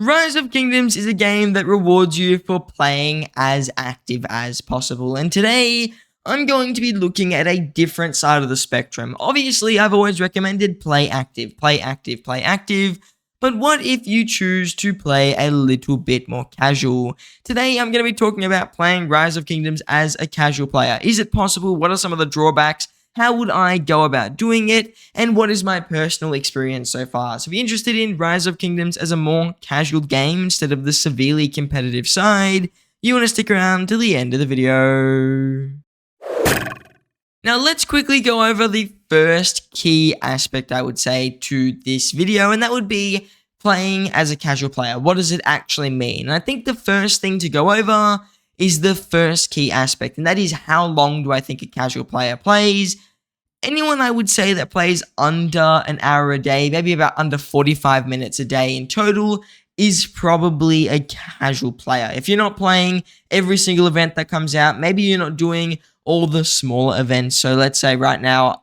Rise of Kingdoms is a game that rewards you for playing as active as possible, and today I'm going to be looking at a different side of the spectrum. Obviously, I've always recommended play active, play active, play active, but what if you choose to play a little bit more casual? Today, I'm going to be talking about playing Rise of Kingdoms as a casual player. Is it possible? What are some of the drawbacks? How would I go about doing it? And what is my personal experience so far? So if you're interested in Rise of Kingdoms as a more casual game instead of the severely competitive side, you want to stick around till the end of the video. Now let's quickly go over the first key aspect, I would say, to this video, and that would be playing as a casual player. What does it actually mean? And I think the first thing to go over is the first key aspect, and that is how long do I think a casual player plays? Anyone I would say that plays under an hour a day, maybe about under 45 minutes a day in total, is probably a casual player. If you're not playing every single event that comes out, maybe you're not doing all the smaller events. So let's say right now,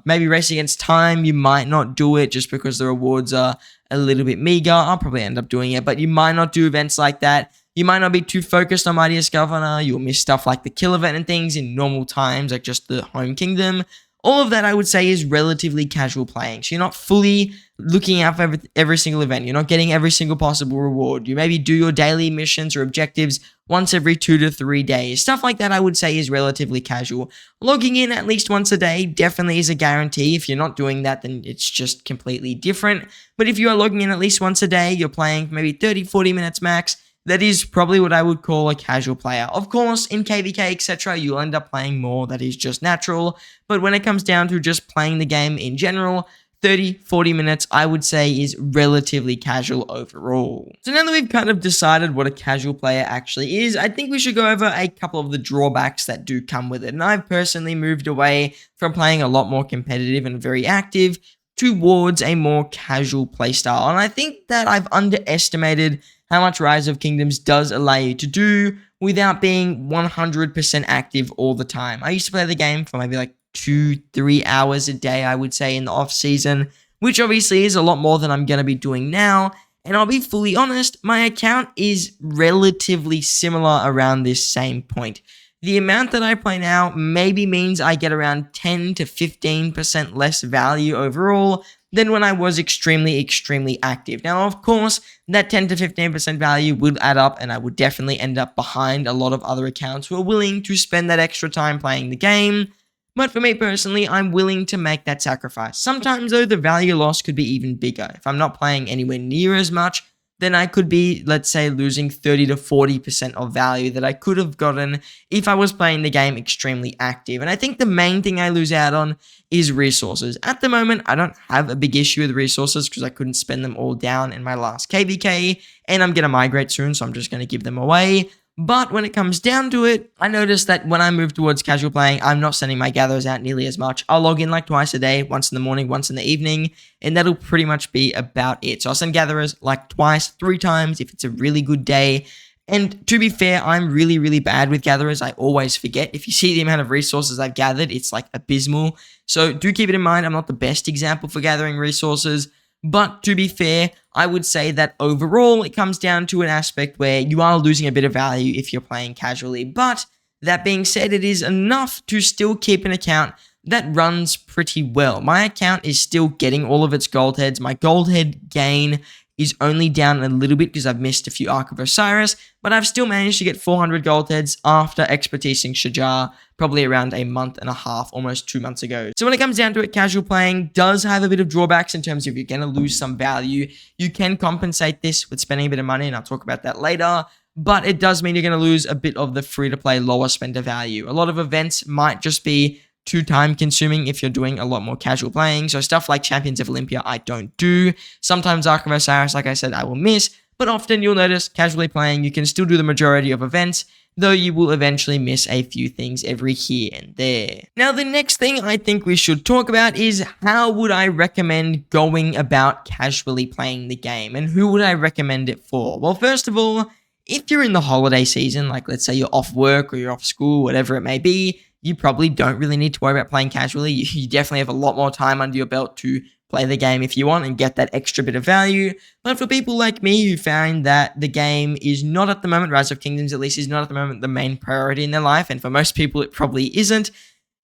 maybe Race Against Time, you might not do it just because the rewards are a little bit meager. I'll probably end up doing it, but you might not do events like that. You might not be too focused on Mightiest Governor. You'll miss stuff like the kill event and things in normal times, like just the home kingdom. All of that, I would say, is relatively casual playing. So you're not fully looking out for every single event. You're not getting every single possible reward. You maybe do your daily missions or objectives once every 2 to 3 days. Stuff like that, I would say, is relatively casual. Logging in at least once a day definitely is a guarantee. If you're not doing that, then it's just completely different. But if you are logging in at least once a day, you're playing maybe 30, 40 minutes max, that is probably what I would call a casual player. Of course, in KVK, etc., you'll end up playing more. That is just natural. But when it comes down to just playing the game in general, 30, 40 minutes, I would say, is relatively casual overall. So now that we've kind of decided what a casual player actually is, I think we should go over a couple of the drawbacks that do come with it. And I've personally moved away from playing a lot more competitive and very active towards a more casual playstyle. And I think that I've underestimated how much Rise of Kingdoms does allow you to do without being 100% active all the time. I used to play the game for maybe like 2-3 hours a day, I would say, in the off season, which obviously is a lot more than I'm going to be doing now. And I'll be fully honest, my account is relatively similar around this same point. The amount that I play now maybe means I get around 10 to 15% less value overall than when I was extremely active. Now, of course, that 10 to 15% value would add up, and I would definitely end up behind a lot of other accounts who are willing to spend that extra time playing the game. But for me personally, I'm willing to make that sacrifice. Sometimes, though, the value loss could be even bigger. If I'm not playing anywhere near as much, then I could be, let's say, losing 30 to 40% of value that I could have gotten if I was playing the game extremely active. And I think the main thing I lose out on is resources. At the moment, I don't have a big issue with resources because I couldn't spend them all down in my last KVK, and I'm going to migrate soon, so I'm just going to give them away. But when it comes down to it, I noticed that when I move towards casual playing, I'm not sending my gatherers out nearly as much. I'll log in like twice a day, once in the morning, once in the evening, and that'll pretty much be about it. So I'll send gatherers like twice, 3 times if it's a really good day. And to be fair, I'm really bad with gatherers. I always forget. If you see the amount of resources I've gathered, it's like abysmal. So do keep it in mind, I'm not the best example for gathering resources. But to be fair, I would say that overall, it comes down to an aspect where you are losing a bit of value if you're playing casually. But that being said, it is enough to still keep an account that runs pretty well. My account is still getting all of its gold heads. My gold head gain is only down a little bit because I've missed a few Ark of Osiris, but I've still managed to get 400 gold heads after expertising Shajar probably around a month and a half, almost 2 months ago. So when it comes down to it, casual playing does have a bit of drawbacks in terms of you're going to lose some value. You can compensate this with spending a bit of money, and I'll talk about that later, but it does mean you're going to lose a bit of the free-to-play lower spender value. A lot of events might just be too time consuming if you're doing a lot more casual playing. So stuff like Champions of Olympia, I don't do. Sometimes Ark of Osiris, like I said, I will miss, but often you'll notice casually playing, you can still do the majority of events, though you will eventually miss a few things every here and there. Now, the next thing I think we should talk about is how would I recommend going about casually playing the game, and who would I recommend it for? Well, first of all, if you're in the holiday season, like let's say you're off work or you're off school, whatever it may be, you probably don't really need to worry about playing casually. You definitely have a lot more time under your belt to play the game if you want and get that extra bit of value. But for people like me who find that the game is not at the moment, Rise of Kingdoms at least is not at the moment the main priority in their life, and for most people it probably isn't,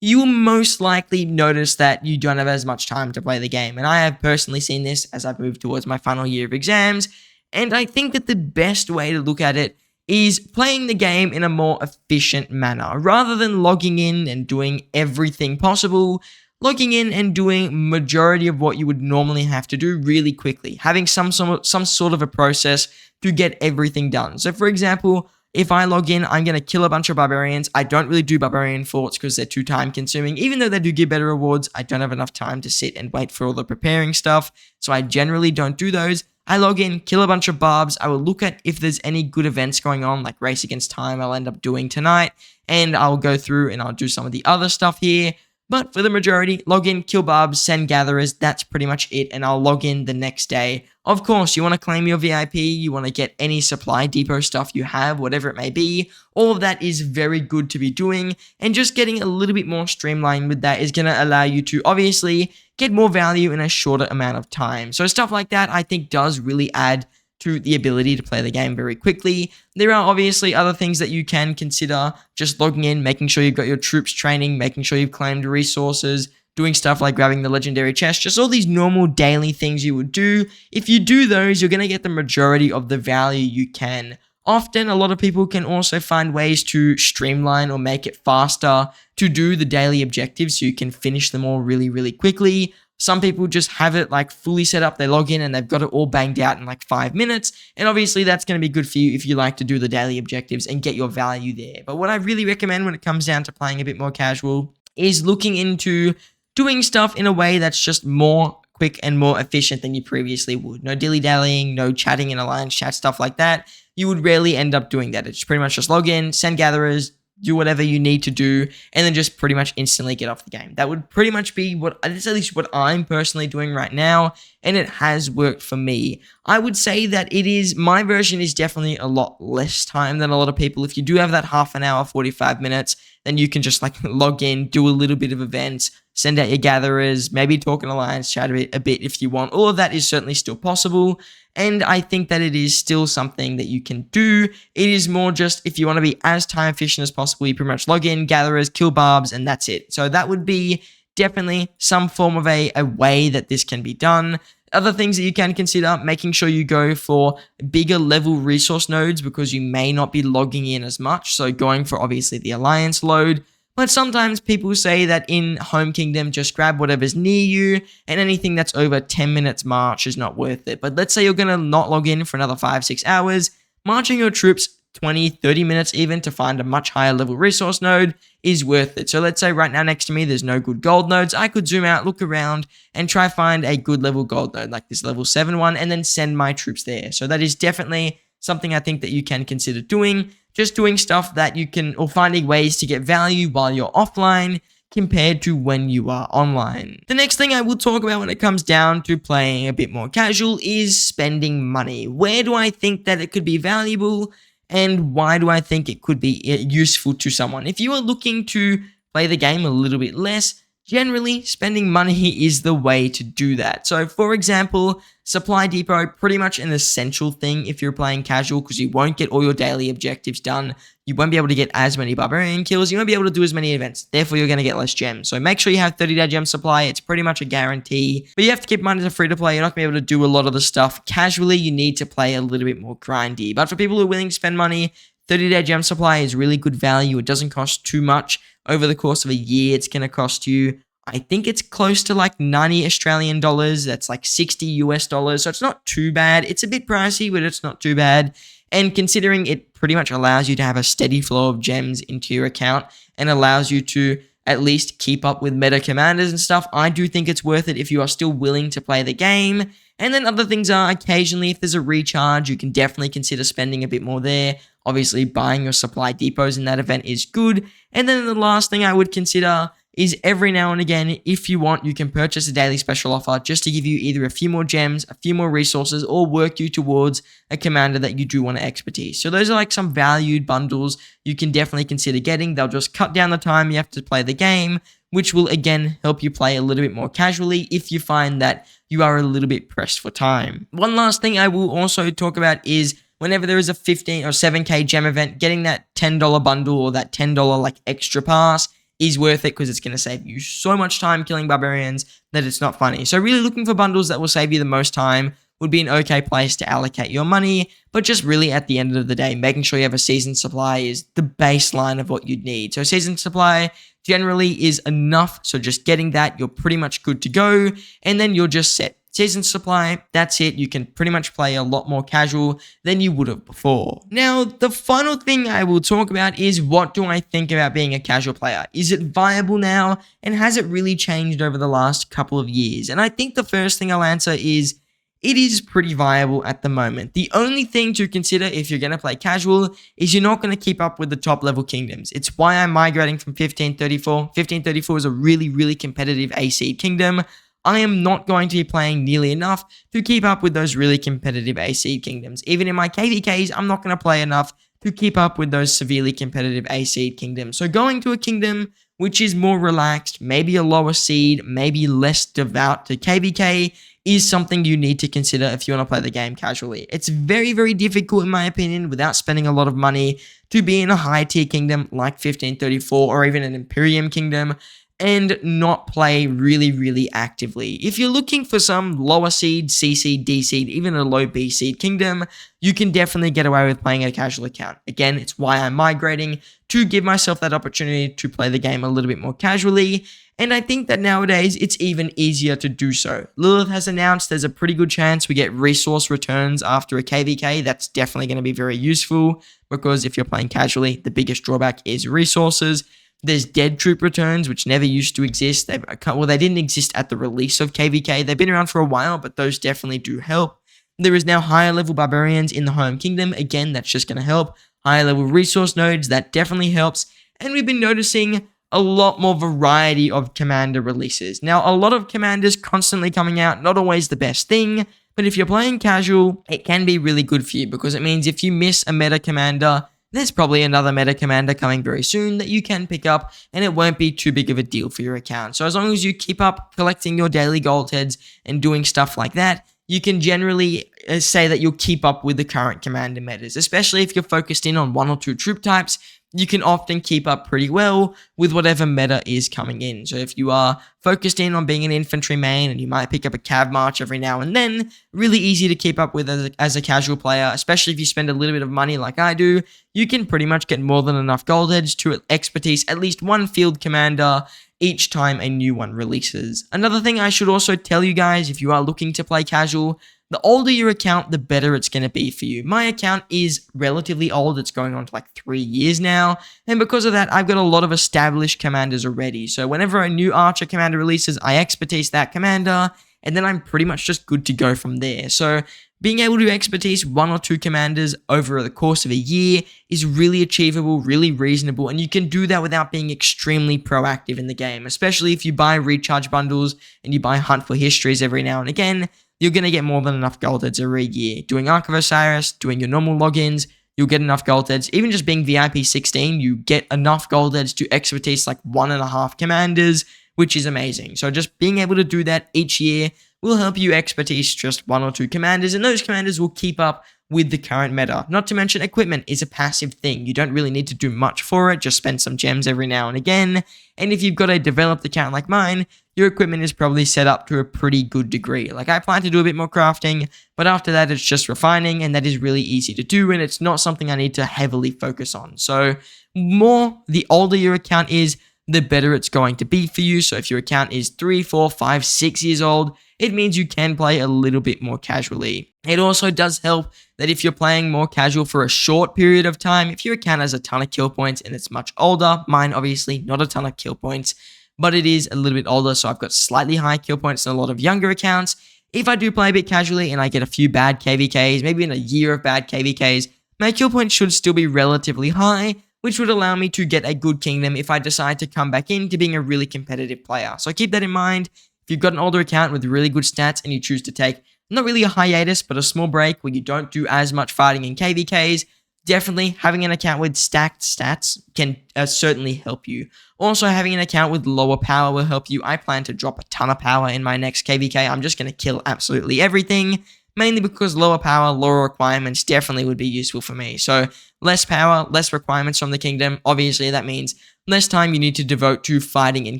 you will most likely notice that you don't have as much time to play the game. And I have personally seen this as I've moved towards my final year of exams, and I think that the best way to look at it is playing the game in a more efficient manner. Rather than logging in and doing everything possible, logging in and doing majority of what you would normally have to do really quickly. Having some sort of a process to get everything done. So for example, if I log in, I'm going to kill a bunch of barbarians. I don't really do barbarian forts because they're too time consuming. Even though they do give better rewards, I don't have enough time to sit and wait for all the preparing stuff. So I generally don't do those. I log in, kill a bunch of barbs. I will look at if there's any good events going on, like Race Against Time I'll end up doing tonight. And I'll go through and I'll do some of the other stuff here. But for the majority, log in, kill barbs, send gatherers, that's pretty much it, and I'll log in the next day. Of course, you want to claim your VIP, you want to get any supply depot stuff you have, whatever it may be. All of that is very good to be doing, and just getting a little bit more streamlined with that is going to allow you to obviously get more value in a shorter amount of time. So stuff like that I think does really add to the ability to play the game very quickly. There are obviously other things that you can consider, just logging in, making sure you've got your troops training, making sure you've claimed resources, doing stuff like grabbing the legendary chest, just all these normal daily things you would do. If you do those, you're going to get the majority of the value you can. Often, a lot of people can also find ways to streamline or make it faster to do the daily objectives so you can finish them all really, really quickly. Some people just have it like fully set up, they log in and they've got it all banged out in like 5 minutes. And obviously that's going to be good for you if you like to do the daily objectives and get your value there. But what I really recommend when it comes down to playing a bit more casual is looking into doing stuff in a way that's just more quick and more efficient than you previously would. No dilly-dallying, no chatting in alliance chat, stuff like that. You would rarely end up doing that. It's pretty much just log in, send gatherers, do whatever you need to do, and then just pretty much instantly get off the game. That would pretty much be that's at least what I'm personally doing right now, and it has worked for me. I would say that my version is definitely a lot less time than a lot of people. If you do have that half an hour, 45 minutes, then you can just like log in, do a little bit of events, send out your gatherers, maybe talk in alliance chat a bit if you want. All of that is certainly still possible. And I think that it is still something that you can do. It is more just if you want to be as time efficient as possible, you pretty much log in, gatherers, kill barbs, and that's it. So that would be definitely some form of a way that this can be done. Other things that you can consider, making sure you go for bigger level resource nodes because you may not be logging in as much. So going for obviously the alliance load. But sometimes people say that in Home Kingdom, just grab whatever's near you, and anything that's over 10 minutes march is not worth it. But let's say you're going to not log in for another 5-6 hours, marching your troops 20, 30 minutes even to find a much higher level resource node is worth it. So let's say right now next to me, there's no good gold nodes. I could zoom out, look around, and try find a good level gold node, like this level 7 one, and then send my troops there. So that is definitely something I think that you can consider doing. Just doing stuff that you can, or finding ways to get value while you're offline compared to when you are online. The next thing I will talk about when it comes down to playing a bit more casual is spending money. Where do I think that it could be valuable, and why do I think it could be useful to someone? If you are looking to play the game a little bit less, generally spending money is the way to do that. So for example, Supply Depot, pretty much an essential thing if you're playing casual because you won't get all your daily objectives done. You won't be able to get as many barbarian kills. You won't be able to do as many events. Therefore, you're going to get less gems. So make sure you have 30-day gem supply. It's pretty much a guarantee. But you have to keep in mind as a free-to-play, you're not going to be able to do a lot of the stuff. Casually, you need to play a little bit more grindy. But for people who are willing to spend money, 30-day gem supply is really good value. It doesn't cost too much. Over the course of a year, it's going to cost you, I think it's close to like 90 Australian dollars. That's like 60 US dollars. So it's not too bad. It's a bit pricey, but it's not too bad. And considering it pretty much allows you to have a steady flow of gems into your account and allows you to at least keep up with meta commanders and stuff, I do think it's worth it if you are still willing to play the game. And then other things are occasionally if there's a recharge, you can definitely consider spending a bit more there. Obviously, buying your supply depots in that event is good. And then the last thing I would consider is every now and again, if you want, you can purchase a daily special offer just to give you either a few more gems, a few more resources, or work you towards a commander that you do want to expertise. So those are like some valued bundles you can definitely consider getting. They'll just cut down the time you have to play the game, which will again help you play a little bit more casually if you find that you are a little bit pressed for time. One last thing I will also talk about is whenever there is a 15 or 7k gem event, getting that $10 bundle or that $10 like extra pass is worth it because it's going to save you so much time killing barbarians that it's not funny. So really looking for bundles that will save you the most time would be an okay place to allocate your money, but just really at the end of the day, making sure you have a season supply is the baseline of what you'd need. So season supply generally is enough, so just getting that, you're pretty much good to go, and then you're just set. Season supply, that's it. You can pretty much play a lot more casual than you would have before. Now, the final thing I will talk about is what do I think about being a casual player? Is it viable now? And has it really changed over the last couple of years? And I think the first thing I'll answer is it is pretty viable at the moment. The only thing to consider if you're going to play casual is you're not going to keep up with the top level kingdoms. It's why I'm migrating from 1534. 1534 is a really, really competitive AC kingdom. I am not going to be playing nearly enough to keep up with those really competitive AC kingdoms. Even in my KVKs, I'm not going to play enough to keep up with those severely competitive AC kingdoms. So going to a kingdom which is more relaxed, maybe a lower seed, maybe less devout to KVK, is something you need to consider if you want to play the game casually. It's very, very difficult, in my opinion, without spending a lot of money, to be in a high tier kingdom like 1534 or even an Imperium kingdom and not play really, really actively. If you're looking for some lower seed, C seed, D seed, even a low B seed kingdom, you can definitely get away with playing a casual account. Again, it's why I'm migrating, to give myself that opportunity to play the game a little bit more casually. And I think that nowadays it's even easier to do so. Lilith has announced there's a pretty good chance we get resource returns after a KVK. That's definitely going to be very useful because if you're playing casually, the biggest drawback is resources. There's dead troop returns, which never used to exist. They didn't exist at the release of KVK. They've been around for a while, but those definitely do help. There is now higher level barbarians in the home kingdom. Again, that's just going to help. Higher level resource nodes, that definitely helps. And we've been noticing a lot more variety of commander releases. Now, a lot of commanders constantly coming out, not always the best thing, but if you're playing casual, it can be really good for you because it means if you miss a meta commander, there's probably another meta commander coming very soon that you can pick up and it won't be too big of a deal for your account. So as long as you keep up collecting your daily gold heads and doing stuff like that, you can generally say that you'll keep up with the current commander metas, especially if you're focused in on one or two troop types. You can often keep up pretty well with whatever meta is coming in. So if you are focused in on being an infantry main and you might pick up a cav march every now and then, really easy to keep up with as a casual player, especially if you spend a little bit of money like I do, you can pretty much get more than enough gold edge to expertise at least one field commander each time a new one releases. Another thing I should also tell you guys, if you are looking to play casual, the older your account, the better it's going to be for you. My account is relatively old. It's going on to like 3 years now. And because of that, I've got a lot of established commanders already. So whenever a new archer commander releases, I expertise that commander. And then I'm pretty much just good to go from there. So being able to expertise one or two commanders over the course of a year is really achievable, really reasonable. And you can do that without being extremely proactive in the game. Especially if you buy recharge bundles and you buy hunt for histories every now and again. You're going to get more than enough gold heads every year. Doing Ark of Osiris, doing your normal logins, you'll get enough gold heads. Even just being VIP 16, you get enough gold heads to expertise like 1.5 commanders, which is amazing. So just being able to do that each year will help you expertise just 1 or 2 commanders, and those commanders will keep up with the current meta. Not to mention, equipment is a passive thing. You don't really need to do much for it, just spend some gems every now and again. And if you've got a developed account like mine, your equipment is probably set up to a pretty good degree. Like, I plan to do a bit more crafting, but after that, it's just refining, and that is really easy to do, and it's not something I need to heavily focus on. So, the older your account is, the better it's going to be for you. So if your account is 3, 4, 5, 6 years old, it means you can play a little bit more casually. It also does help that if you're playing more casual for a short period of time, if your account has a ton of kill points and it's much older, mine obviously not a ton of kill points, but it is a little bit older, so I've got slightly higher kill points than a lot of younger accounts. If I do play a bit casually and I get a few bad KVKs, maybe in a year of bad KVKs, my kill points should still be relatively high, which would allow me to get a good kingdom if I decide to come back into being a really competitive player. So keep that in mind. If you've got an older account with really good stats and you choose to take not really a hiatus, but a small break where you don't do as much fighting in KVKs, definitely having an account with stacked stats can certainly help you. Also, having an account with lower power will help you. I plan to drop a ton of power in my next KVK. I'm just going to kill absolutely everything, mainly because lower power, lower requirements definitely would be useful for me. So less power, less requirements from the kingdom. Obviously, that means less time you need to devote to fighting in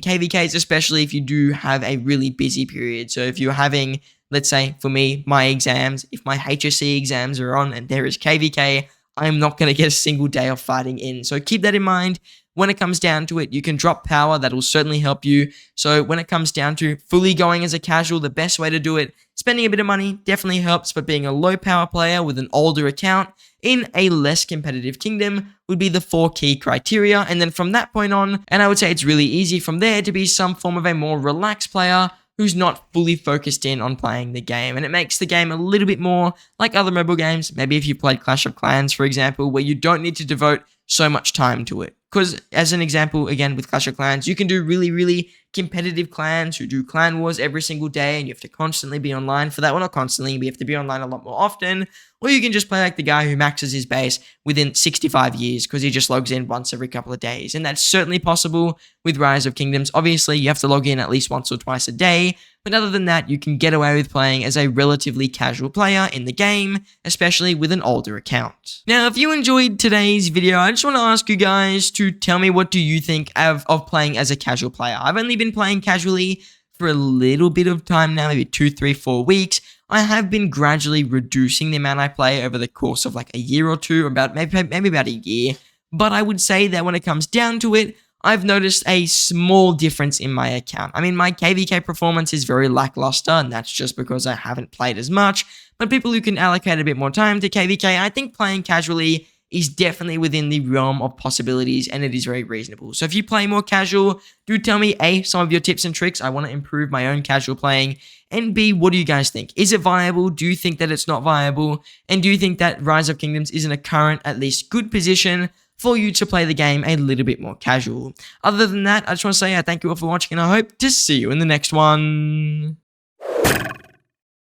KVKs, especially if you do have a really busy period. So if you're having, let's say, for me, my exams, if my HSC exams are on and there is KVK, I'm not going to get a single day of fighting in. So keep that in mind. When it comes down to it, you can drop power. That will certainly help you. So when it comes down to fully going as a casual, the best way to do it, spending a bit of money definitely helps, but being a low power player with an older account in a less competitive kingdom would be the 4 key criteria. And then from that point on, and I would say it's really easy from there to be some form of a more relaxed player who's not fully focused in on playing the game. And it makes the game a little bit more like other mobile games. Maybe if you played Clash of Clans, for example, where you don't need to devote so much time to it. Because as an example, again, with Clash of Clans, you can do really, really competitive clans who do clan wars every single day, and you have to constantly be online for that. Well, not constantly, but you have to be online a lot more often. Or you can just play like the guy who maxes his base within 65 years because he just logs in once every couple of days. And that's certainly possible with Rise of Kingdoms. Obviously, you have to log in at least once or twice a day. But other than that, you can get away with playing as a relatively casual player in the game, especially with an older account. Now, if you enjoyed today's video, I just want to ask you guys to tell me what do you think of playing as a casual player. I've only been playing casually for a little bit of time now, maybe 2, 3, 4 weeks. I have been gradually reducing the amount I play over the course of like a year or two, about maybe about a year. But I would say that when it comes down to it, I've noticed a small difference in my account. I mean, my KVK performance is very lackluster, and that's just because I haven't played as much. But people who can allocate a bit more time to KVK, I think playing casually is definitely within the realm of possibilities, and it is very reasonable. So if you play more casual, do tell me A, some of your tips and tricks. I want to improve my own casual playing. And B, what do you guys think? Is it viable? Do you think that it's not viable? And do you think that Rise of Kingdoms is in a current, at least good position for you to play the game a little bit more casual? Other than that, I just want to say I thank you all for watching, and I hope to see you in the next one.